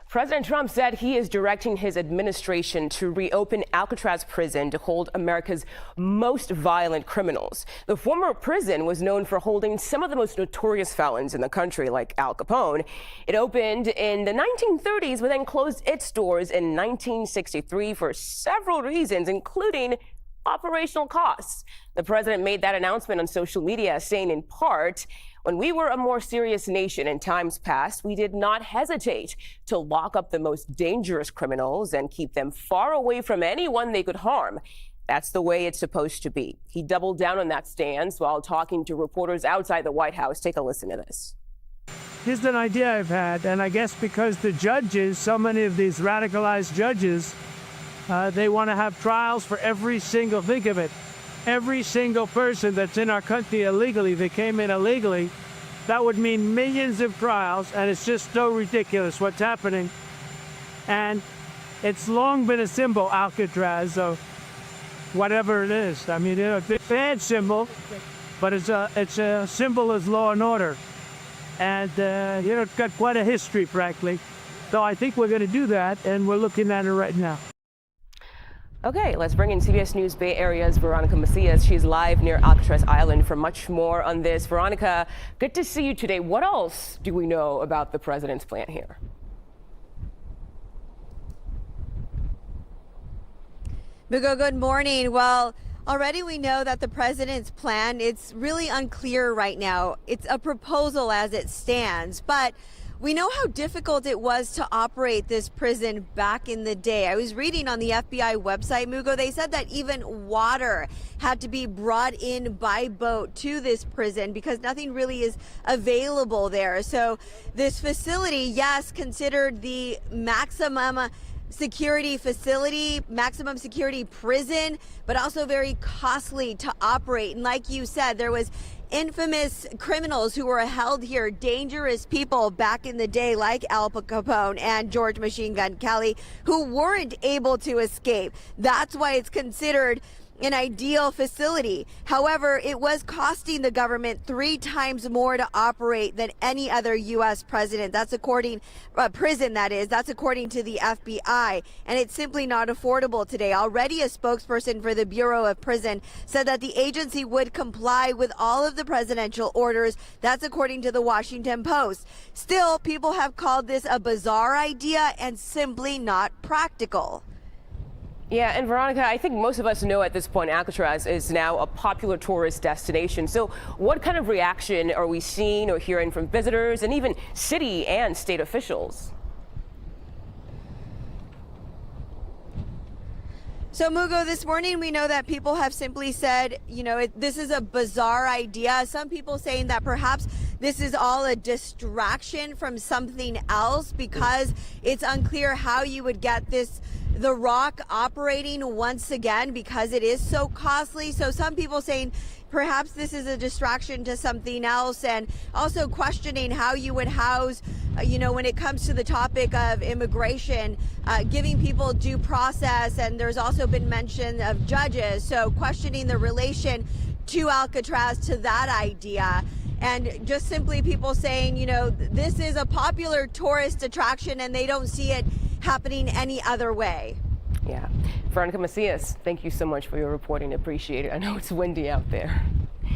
President Trump said he is directing his administration to reopen Alcatraz prison to hold America's most violent criminals. The former prison was known for holding some of the most notorious felons in the country, like Al Capone. It opened in the 1930s, but then closed its doors in 1963 for several reasons, including operational costs. The president made that announcement on social media, saying in part, "When we were a more serious nation in times past, we did not hesitate to lock up the most dangerous criminals and keep them far away from anyone they could harm. That's the way it's supposed to be." He doubled down on that stance while talking to reporters outside the White House. Take a listen to this. Here's an idea I've had, and I guess because the judges, so many of these radicalized judges, they want to have trials for every single, think of it, every single person that's in our country illegally, they came in illegally. That would mean millions of trials, and it's just so ridiculous what's happening. And it's long been a symbol, Alcatraz, of whatever it is. I mean, it's a bad symbol, but it's a symbol of law and order. And, it's got quite a history, frankly. So I think we're going to do that, and we're looking at it right now. Okay, let's bring in CBS News Bay Area's Veronica Macias. She's live near Alcatraz Island for much more on this. Veronica, good to see you today. What else do we know about the president's plan here? Mugo, good morning. Well, already we know that the president's plan, it's really unclear right now. It's a proposal as it stands, but we know how difficult it was to operate this prison back in the day. I was reading on the FBI website, Mugo, they said that even water had to be brought in by boat to this prison because nothing really is available there. So this facility, yes, considered the maximum security facility, maximum security prison, but also very costly to operate. And like you said, there was infamous criminals who were held here, dangerous people back in the day like Al Capone and George Machine Gun Kelly, who weren't able to escape. That's why it's considered an ideal facility. However, it was costing the government 3 times more to operate than any other U.S. president. That's prison, that is. That's according to the FBI. And it's simply not affordable today. Already a spokesperson for the Bureau of Prison said that the agency would comply with all of the presidential orders. That's according to the Washington Post. Still, people have called this a bizarre idea and simply not practical. Yeah, and Veronica, I think most of us know at this point Alcatraz is now a popular tourist destination. So what kind of reaction are we seeing or hearing from visitors and even city and state officials? So, Mugo, this morning we know that people have simply said, this is a bizarre idea. Some people saying that perhaps this is all a distraction from something else because it's unclear how you would get the Rock operating once again because it is so costly. So some people saying perhaps this is a distraction to something else, and also questioning how you would house, when it comes to the topic of immigration, giving people due process. And there's also been mention of judges. So questioning the relation to Alcatraz to that idea. And just simply people saying, this is a popular tourist attraction and they don't see it happening any other way. Yeah. Veronica Macias, thank you so much for your reporting. Appreciate it. I know it's windy out there.